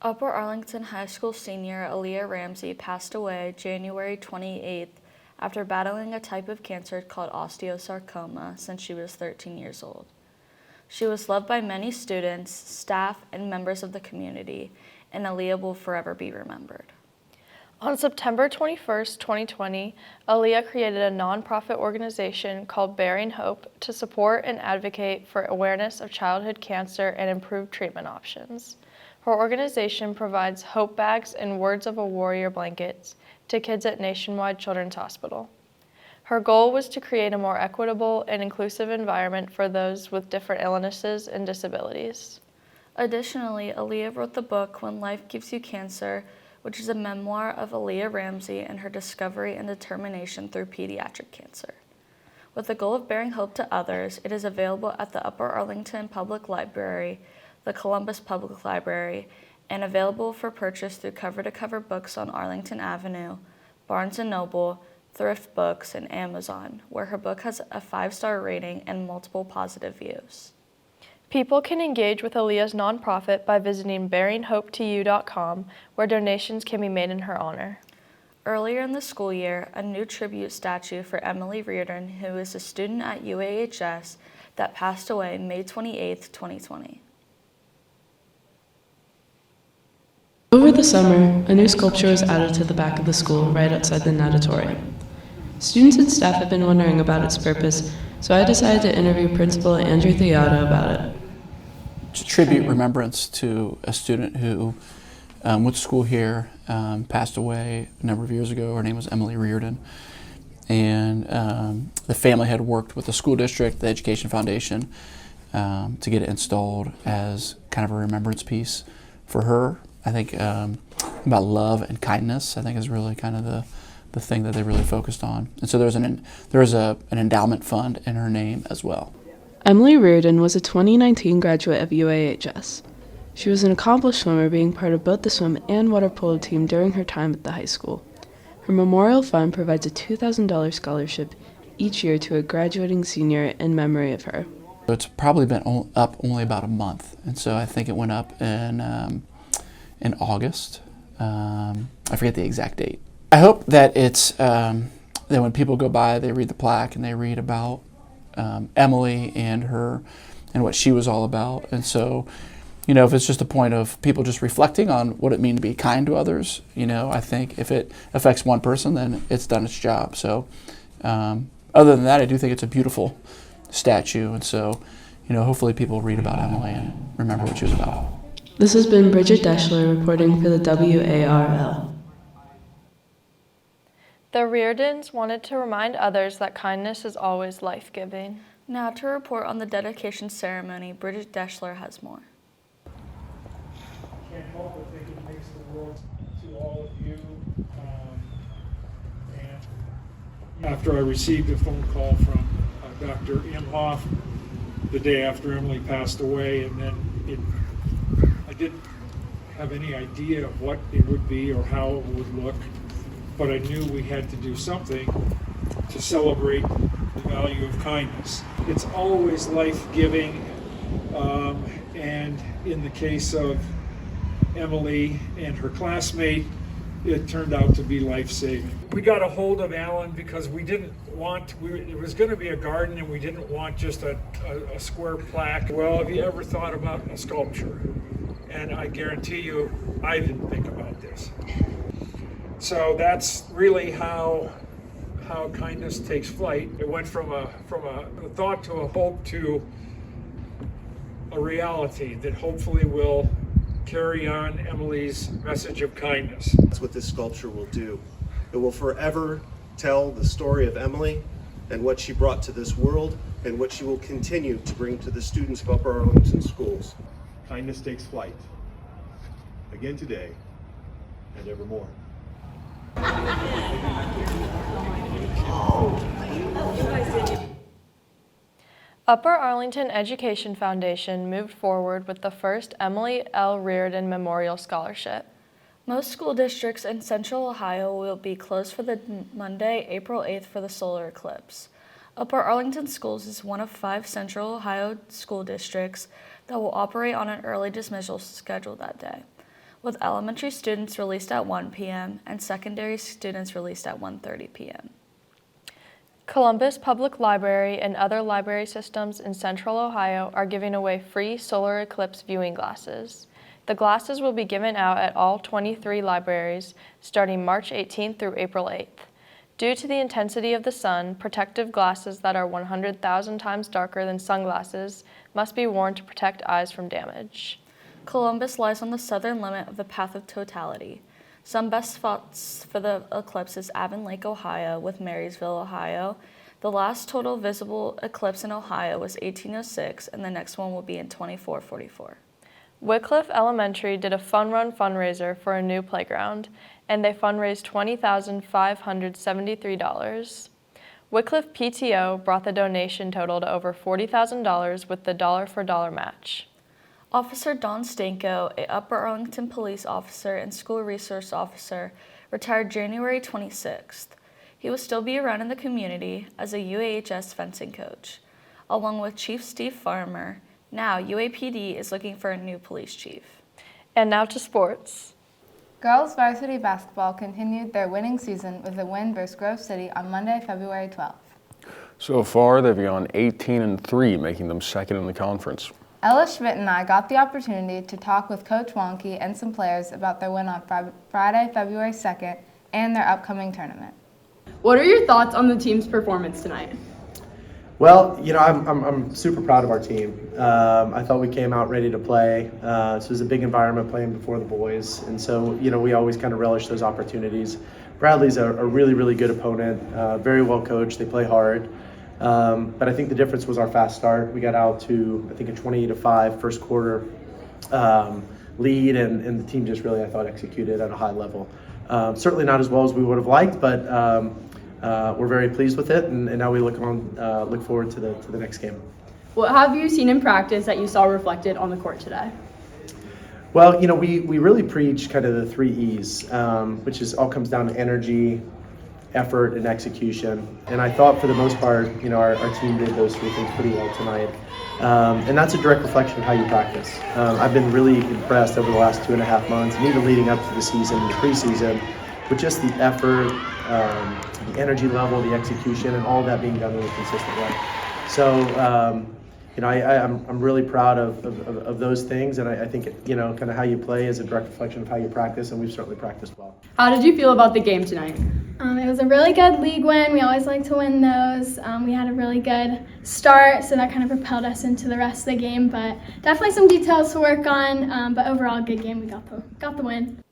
Upper Arlington High School senior Aaliyah Ramsey passed away January 28th after battling a type of cancer called osteosarcoma since she was 13 years old. She was loved by many students, staff, and members of the community, and Aaliyah will forever be remembered. On September 21st, 2020, Aaliyah created a nonprofit organization called Bearing Hope to support and advocate for awareness of childhood cancer and improved treatment options. Her organization provides hope bags and Words of a Warrior blankets to kids at Nationwide Children's Hospital. Her goal was to create a more equitable and inclusive environment for those with different illnesses and disabilities. Additionally, Aaliyah wrote the book When Life Gives You Cancer, which is a memoir of Aaliyah Ramsey and her discovery and determination through pediatric cancer. With the goal of bearing hope to others, it is available at the Upper Arlington Public Library, the Columbus Public Library, and available for purchase through Cover to Cover Books on Arlington Avenue, Barnes & Noble, Thrift Books, and Amazon, where her book has a 5-star rating and multiple positive reviews. People can engage with Aaliyah's nonprofit by visiting bearinghopetoyou.com, where donations can be made in her honor. Earlier in the school year, a new tribute statue for Emily Reardon, who is a student at UAHS that passed away May 28, 2020. Over the summer, a new sculpture was added to the back of the school right outside the natatorium. Students and staff have been wondering about its purpose, so I decided to interview Principal Andrew Theodo about it. It's a tribute remembrance to a student who went to school here, passed away a number of years ago. Her name was Emily Reardon. And the family had worked with the school district, the Education Foundation, to get it installed as kind of a remembrance piece for her. I think about love and kindness, I think, is really kind of the thing that they really focused on. And so there was an endowment fund in her name as well. Emily Reardon was a 2019 graduate of UAHS. She was an accomplished swimmer, being part of both the swim and water polo team during her time at the high school. Her memorial fund provides a $2,000 scholarship each year to a graduating senior in memory of her. It's probably been up only about a month, and so I think it went up in August. I forget the exact date. I hope that it's that when people go by, they read the plaque and they read about Emily and what she was all about. And so, if it's just a point of people just reflecting on what it means to be kind to others, I think if it affects one person, then it's done its job. So, other than that, I do think it's a beautiful statue. And so, hopefully people read about Emily and remember what she was about. This has been Bridget Deschler reporting for the WARL. The Reardons wanted to remind others that kindness is always life-giving. Now to report on the dedication ceremony, Bridget Deschler has more. Can't help but think it makes the world to all of you. And after I received a phone call from Dr. Imhoff the day after Emily passed away, and then I didn't have any idea of what it would be or how it would look, but I knew we had to do something to celebrate the value of kindness. It's always life-giving, and in the case of Emily and her classmate, it turned out to be life-saving. We got a hold of Alan because we didn't want, it was going to be a garden and we didn't want just a square plaque. Well, have you ever thought about a sculpture? And I guarantee you, I didn't think about this. So that's really how kindness takes flight. It went from a thought to a hope to a reality that hopefully will carry on Emily's message of kindness. That's what this sculpture will do. It will forever tell the story of Emily and what she brought to this world and what she will continue to bring to the students of Upper Arlington schools. Kindness takes flight, again today and evermore. Upper Arlington Education Foundation moved forward with the first Emily L. Reardon Memorial Scholarship. Most school districts in Central Ohio will be closed for the Monday, April 8th for the solar eclipse. Upper Arlington Schools is one of 5 Central Ohio school districts that will operate on an early dismissal schedule that day. with elementary students released at 1 p.m. and secondary students released at 1:30 p.m. Columbus Public Library and other library systems in Central Ohio are giving away free solar eclipse viewing glasses. The glasses will be given out at all 23 libraries starting March 18th through April 8th. Due to the intensity of the sun, protective glasses that are 100,000 times darker than sunglasses must be worn to protect eyes from damage. Columbus lies on the southern limit of the path of totality. Some best spots for the eclipse is Avon Lake, Ohio, with Marysville, Ohio. The last total visible eclipse in Ohio was 1806, and the next one will be in 2444. Wycliffe Elementary did a fun run fundraiser for a new playground, and they fundraised $20,573. Wycliffe PTO brought the donation total to over $40,000 with the dollar for dollar match. Officer Don Stanko, a Upper Arlington police officer and school resource officer, retired January 26th. He will still be around in the community as a UAHS fencing coach. Along with Chief Steve Farmer, now UAPD is looking for a new police chief. And now to sports. Girls varsity basketball continued their winning season with a win versus Grove City on Monday, February 12th. So far, they've gone 18-3, making them second in the conference. Ella Schmidt and I got the opportunity to talk with Coach Wonky and some players about their win on Friday, February 2nd, and their upcoming tournament. What are your thoughts on the team's performance tonight? Well, I'm super proud of our team. I thought we came out ready to play. This was a big environment playing before the boys, and so we always kind of relish those opportunities. Bradley's a really, really good opponent, very well coached. They play hard. But I think the difference was our fast start. We got out to, I think, a 28-5 first quarter lead, and the team just really, I thought, executed at a high level. Certainly not as well as we would have liked, but we're very pleased with it, and now we look forward to the next game. What have you seen in practice that you saw reflected on the court today? Well, we really preach kind of the 3 E's, which all comes down to energy, effort, and execution. And I thought for the most part, our team did those 3 things pretty well tonight. And that's a direct reflection of how you practice. I've been really impressed over the last 2.5 months, and even leading up to the season, the preseason, with just the effort, the energy level, the execution, and all of that being done in a consistent way. So, I'm really proud of those things, and I think kind of how you play is a direct reflection of how you practice, and we've certainly practiced well. How did you feel about the game tonight? It was a really good league win. We always like to win those. We had a really good start, so that kind of propelled us into the rest of the game, but definitely some details to work on, but overall good game. We got the win.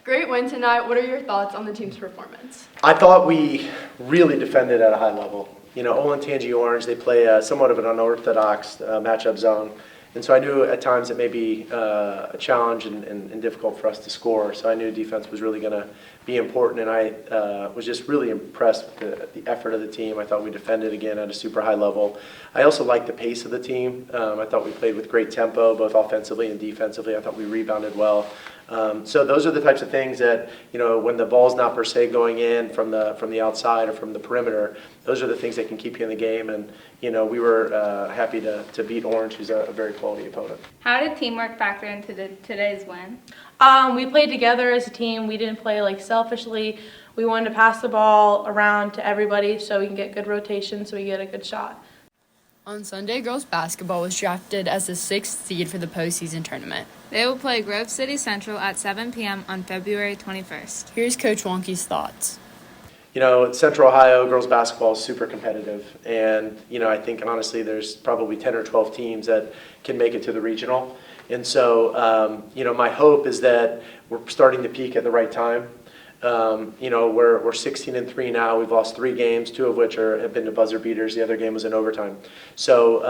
Great win tonight. What are your thoughts on the team's performance? I thought we really defended at a high level. Olentangy Orange, they play somewhat of an unorthodox matchup zone. And so I knew at times it may be a challenge and difficult for us to score. So I knew defense was really going to be important. And I was just really impressed with the effort of the team. I thought we defended again at a super high level. I also liked the pace of the team. I thought we played with great tempo, both offensively and defensively. I thought we rebounded well. So those are the types of things that, when the ball's not per se going in from the outside or from the perimeter, those are the things that can keep you in the game. And, we were happy to beat Orange, who's a very quality opponent. How did teamwork factor into today's win? We played together as a team. We didn't play selfishly. We wanted to pass the ball around to everybody so we can get good rotation, so we get a good shot. On Sunday, girls basketball was drafted as the 6th seed for the postseason tournament. They will play Grove City Central at 7 p.m. on February 21st. Here's Coach Wonky's thoughts. Central Ohio girls basketball is super competitive, and I think honestly there's probably 10 or 12 teams that can make it to the regional. And so my hope is that we're starting to peak at the right time. We're 16-3 now. We've lost 3 games, 2 of which have been to buzzer beaters. The other game was in overtime. So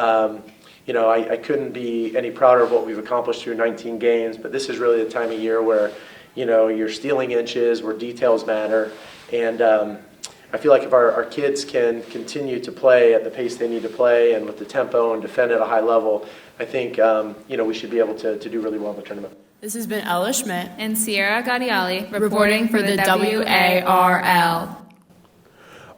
I couldn't be any prouder of what we've accomplished through 19 games. But this is really the time of year where you're stealing inches, where details matter. And I feel like if our kids can continue to play at the pace they need to play and with the tempo and defend at a high level, I think we should be able to do really well in the tournament. This has been Ella Schmidt and Sierra Gadiali reporting for the WARL.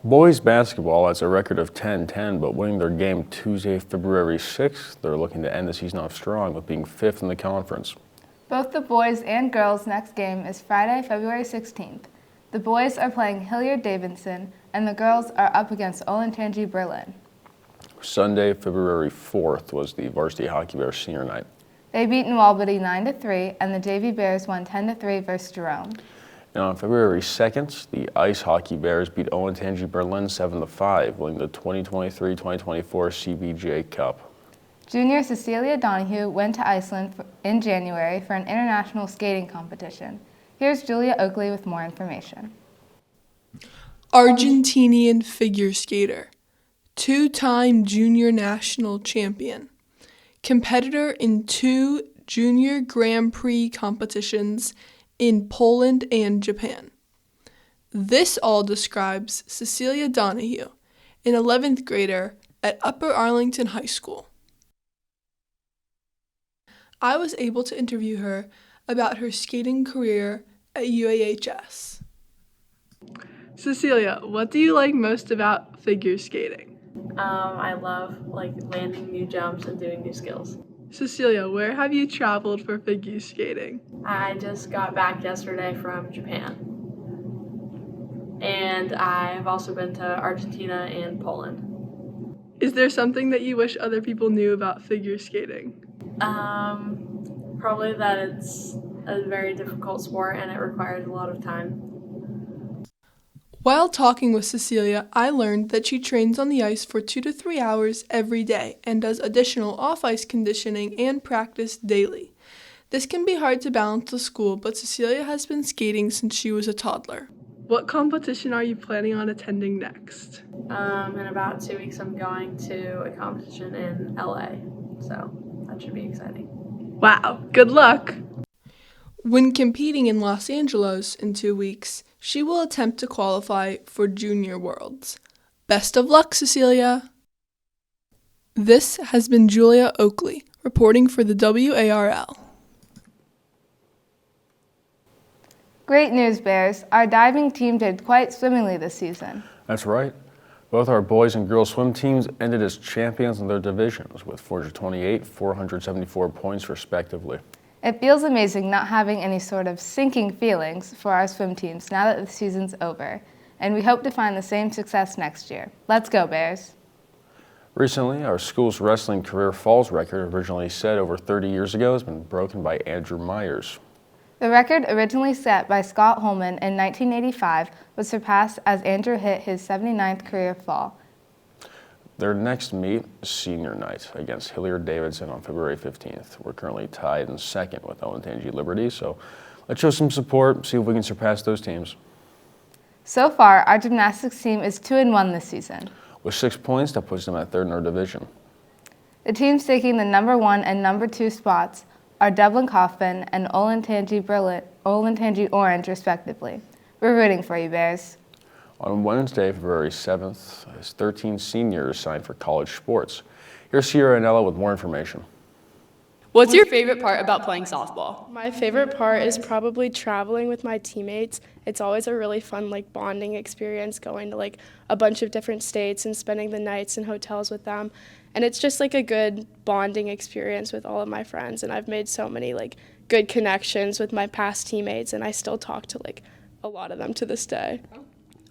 Boys basketball has a record of 10-10, but winning their game Tuesday, February 6th, they're looking to end the season off strong with being 5th in the conference. Both the boys and girls' next game is Friday, February 16th. The boys are playing Hilliard Davidson, and the girls are up against Olentangy Berlin. Sunday, February 4th was the Varsity Hockey Bears senior night. They beat New Albany 9-3, and the JV Bears won 10-3 versus Jerome. And on February 2nd, the Ice Hockey Bears beat Olentangy Berlin 7-5, winning the 2023-2024 CBJ Cup. Junior Cecilia Donahue went to Iceland in January for an international skating competition. Here's Julia Oakley with more information. Argentinian figure skater, two-time junior national champion, competitor in 2 junior Grand Prix competitions in Poland and Japan. This all describes Cecilia Donahue, an 11th grader at Upper Arlington High School. I was able to interview her about her skating career at UAHS. Cecilia, what do you like most about figure skating? I love landing new jumps and doing new skills. Cecilia, where have you traveled for figure skating? I just got back yesterday from Japan. And I've also been to Argentina and Poland. Is there something that you wish other people knew about figure skating? Probably that it's a very difficult sport and it requires a lot of time. While talking with Cecilia, I learned that she trains on the ice for 2 to 3 hours every day and does additional off-ice conditioning and practice daily. This can be hard to balance with school, but Cecilia has been skating since she was a toddler. What competition are you planning on attending next? In about 2 weeks I'm going to a competition in LA, so that should be exciting. Wow, good luck! When competing in Los Angeles in 2 weeks, she will attempt to qualify for Junior Worlds. Best of luck, Cecilia! This has been Julia Oakley, reporting for the WARL. Great news, Bears. Our diving team did quite swimmingly this season. That's right. Both our boys and girls swim teams ended as champions in their divisions with 428, 474 points respectively. It feels amazing not having any sort of sinking feelings for our swim teams now that the season's over, and we hope to find the same success next year. Let's go, Bears! Recently, our school's wrestling career falls record, originally set over 30 years ago, has been broken by Andrew Myers. The record, originally set by Scott Holman in 1985, was surpassed as Andrew hit his 79th career fall. Their next meet is senior night against Hilliard Davidson on February 15th. We're currently tied in second with Olentangy Liberty, so let's show some support, see if we can surpass those teams. So far, our gymnastics team is 2-1 this season. With 6 points, that puts them at third in our division. The teams taking the number 1 and number 2 spots are Dublin Coffin and Olentangy Orange, respectively. We're rooting for you, Bears. On Wednesday, February 7th, 13 seniors signed for college sports. Here's Sierra and Ella with more information. What's your favorite part about playing softball? My favorite part is probably traveling with my teammates. It's always a really fun bonding experience going to a bunch of different states and spending the nights in hotels with them. And it's just a good bonding experience with all of my friends, and I've made so many good connections with my past teammates, and I still talk to a lot of them to this day.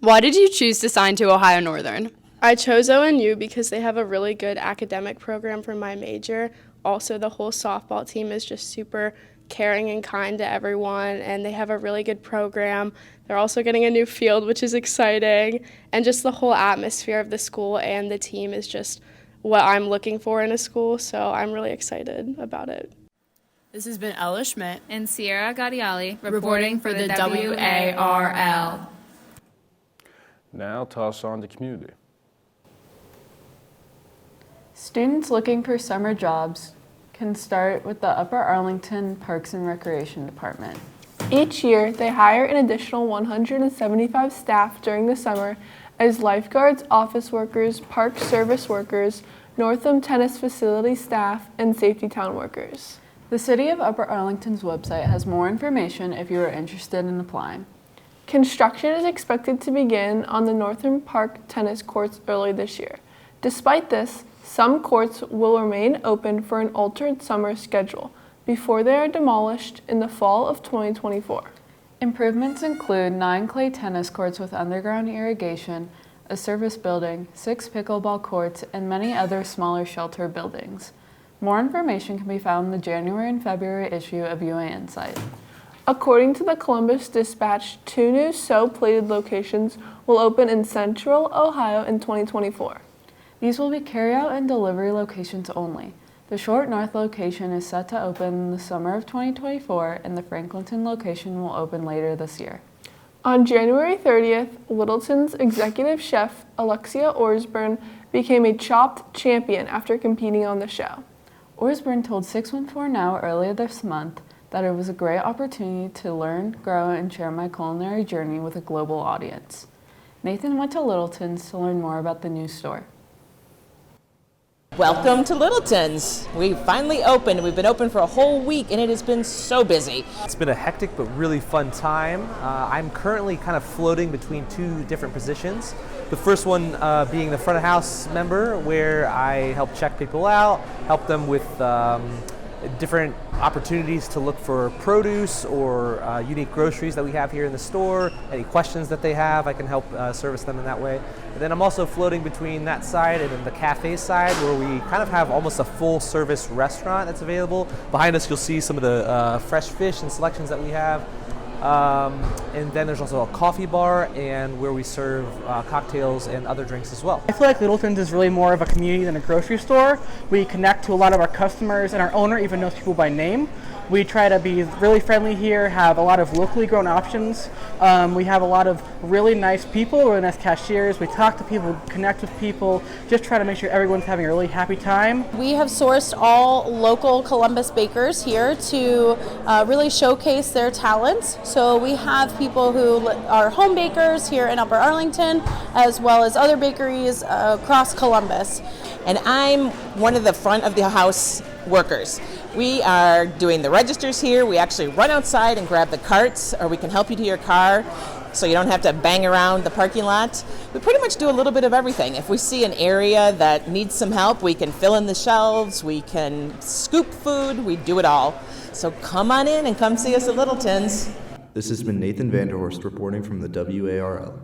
Why did you choose to sign to Ohio Northern? I chose ONU because they have a really good academic program for my major. Also, the whole softball team is just super caring and kind to everyone, and they have a really good program. They're also getting a new field, which is exciting, and just the whole atmosphere of the school and the team is just what I'm looking for in a school, so I'm really excited about it. This has been Ella Schmidt and Sierra Gadiali reporting for the WARL. Now toss on to community. Students looking for summer jobs can start with the Upper Arlington Parks and Recreation Department. Each year, they hire an additional 175 staff during the summer as lifeguards, office workers, park service workers, Northam Tennis Facility staff, and Safety Town workers. The City of Upper Arlington's website has more information if you are interested in applying. Construction is expected to begin on the Northam Park tennis courts early this year. Despite this, some courts will remain open for an altered summer schedule before they are demolished in the fall of 2024. Improvements include 9 clay tennis courts with underground irrigation, a service building, 6 pickleball courts, and many other smaller shelter buildings. More information can be found in the January and February issue of UA Insight. According to the Columbus Dispatch, 2 new so-plated locations will open in Central Ohio in 2024. These will be carry-out and delivery locations only. The Short North location is set to open in the summer of 2024, and the Franklinton location will open later this year. On January 30th, Littleton's executive chef, Alexia Orsburn, became a Chopped champion after competing on the show. Orsburn told 614 Now earlier this month that it was a great opportunity to learn, grow, and share my culinary journey with a global audience. Nathan went to Littleton's to learn more about the new store. Welcome to Littleton's. We finally opened. We've been open for a whole week and it has been so busy. It's been a hectic but really fun time. I'm currently kind of floating between 2 different positions. The first one being the front of house member, where I help check people out, help them with different opportunities to look for produce or unique groceries that we have here in the store. Any questions that they have, I can help service them in that way. And then I'm also floating between that side and then the cafe side, where we kind of have almost a full service restaurant that's available. Behind us you'll see some of the fresh fish and selections that we have. And then there's also a coffee bar and where we serve cocktails and other drinks as well. I feel like Littleton's is really more of a community than a grocery store. We connect to a lot of our customers, and our owner even knows people by name. We try to be really friendly here, have a lot of locally grown options. We have a lot of really nice people, really nice cashiers. We talk to people, connect with people, just try to make sure everyone's having a really happy time. We have sourced all local Columbus bakers here to really showcase their talents. So we have people who are home bakers here in Upper Arlington, as well as other bakeries across Columbus. And I'm one of the front of the house workers. We are doing the registers here. We actually run outside and grab the carts, or we can help you to your car so you don't have to bang around the parking lot. We pretty much do a little bit of everything. If we see an area that needs some help, we can fill in the shelves, we can scoop food, we do it all. So come on in and come see us at Littleton's. This has been Nathan Vanderhorst reporting from the WARL.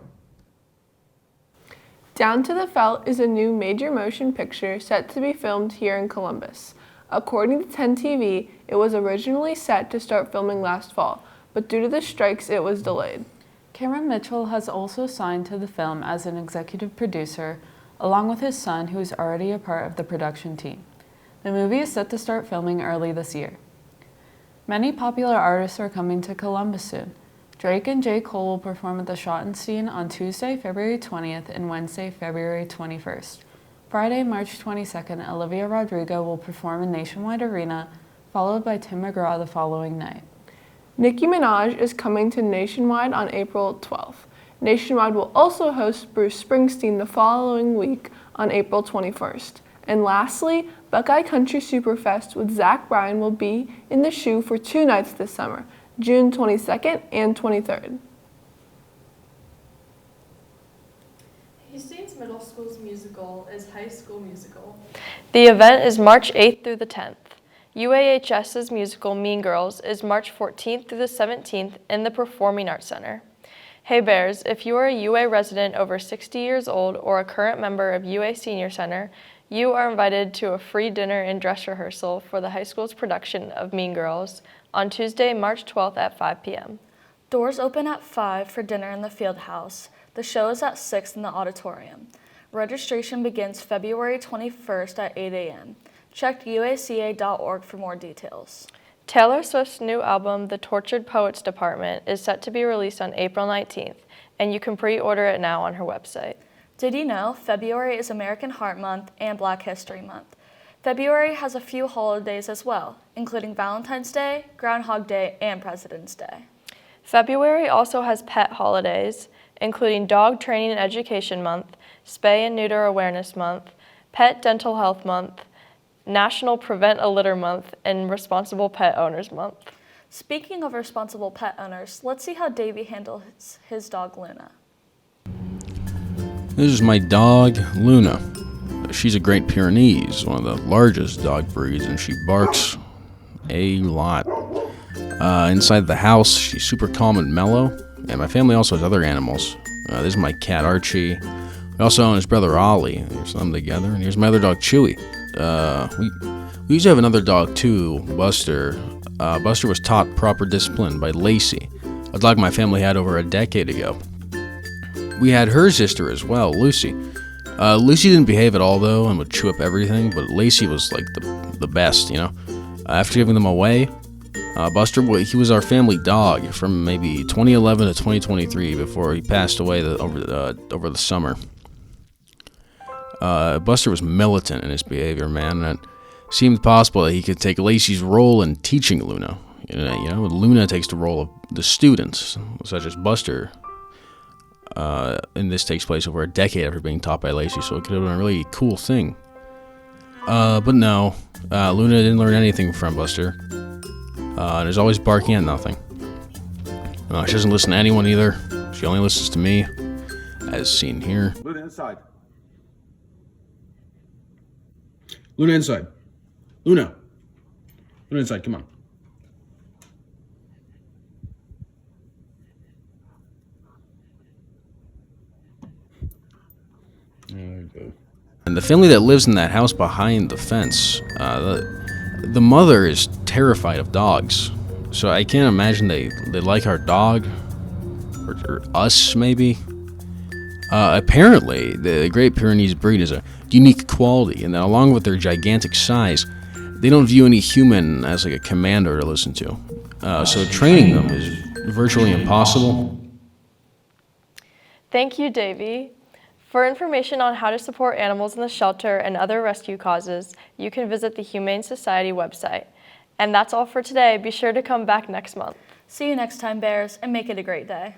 Down to the Felt is a new major motion picture set to be filmed here in Columbus. According to 10 TV, it was originally set to start filming last fall, but due to the strikes, it was delayed. Cameron Mitchell has also signed to the film as an executive producer, along with his son, who is already a part of the production team. The movie is set to start filming early this year. Many popular artists are coming to Columbus soon. Drake and J. Cole will perform at the Schottenstein on Tuesday, February 20th and Wednesday, February 21st. Friday, March 22nd, Olivia Rodrigo will perform in Nationwide Arena, followed by Tim McGraw the following night. Nicki Minaj is coming to Nationwide on April 12th. Nationwide will also host Bruce Springsteen the following week on April 21st. And lastly, Buckeye Country Superfest with Zach Bryan will be in the Shoe for 2 nights this summer, June 22nd and 23rd. Hastings Middle School's musical is High School Musical. The event is March 8th through the 10th. UAHS's musical Mean Girls is March 14th through the 17th in the Performing Arts Center. Hey Bears, if you are a UA resident over 60 years old or a current member of UA Senior Center, you are invited to a free dinner and dress rehearsal for the high school's production of Mean Girls on Tuesday, March 12th at 5 p.m. Doors open at 5 for dinner in the field house. The show is at 6 in the auditorium. Registration begins February 21st at 8 a.m. Check uaca.org for more details. Taylor Swift's new album, The Tortured Poets Department, is set to be released on April 19th, and you can pre-order it now on her website. Did you know February is American Heart Month and Black History Month? February has a few holidays as well, including Valentine's Day, Groundhog Day, and President's Day. February also has pet holidays, including Dog Training and Education Month, Spay and Neuter Awareness Month, Pet Dental Health Month, National Prevent a Litter Month, and Responsible Pet Owners Month. Speaking of responsible pet owners, let's see how Davey handles his dog Luna. This is my dog, Luna. She's a Great Pyrenees, one of the largest dog breeds, and she barks a lot. Inside the house, she's super calm and mellow, and my family also has other animals. This is my cat, Archie. We also own his brother, Ollie. Here's them together, and here's my other dog, Chewy. We used to have another dog, too, Buster. Buster was taught proper discipline by Lacey, a dog my family had over a decade ago. We had her sister as well, Lucy. Lucy didn't behave at all, though, and would chew up everything, but Lacey was, like, the best, you know? After giving them away, Buster, he was our family dog from maybe 2011 to 2023 before he passed away over the summer. Buster was militant in his behavior, man, and it seemed possible that he could take Lacey's role in teaching Luna. You know, Luna takes the role of the students, such as Buster. And this takes place over a decade after being taught by Lacey, so it could have been a really cool thing. But no, Luna didn't learn anything from Buster. And is always barking at nothing. She doesn't listen to anyone either. She only listens to me, as seen here. Luna, inside. Luna, inside. Luna. Luna, inside, come on. And the family that lives in that house behind the fence, the mother is terrified of dogs. So I can't imagine they like our dog, or us maybe. Apparently, the Great Pyrenees breed is a unique quality, and that along with their gigantic size, they don't view any human as like a commander to listen to. So training them is virtually impossible. Thank you, Davey. For information on how to support animals in the shelter and other rescue causes, you can visit the Humane Society website. And that's all for today. Be sure to come back next month. See you next time, Bears, and make it a great day.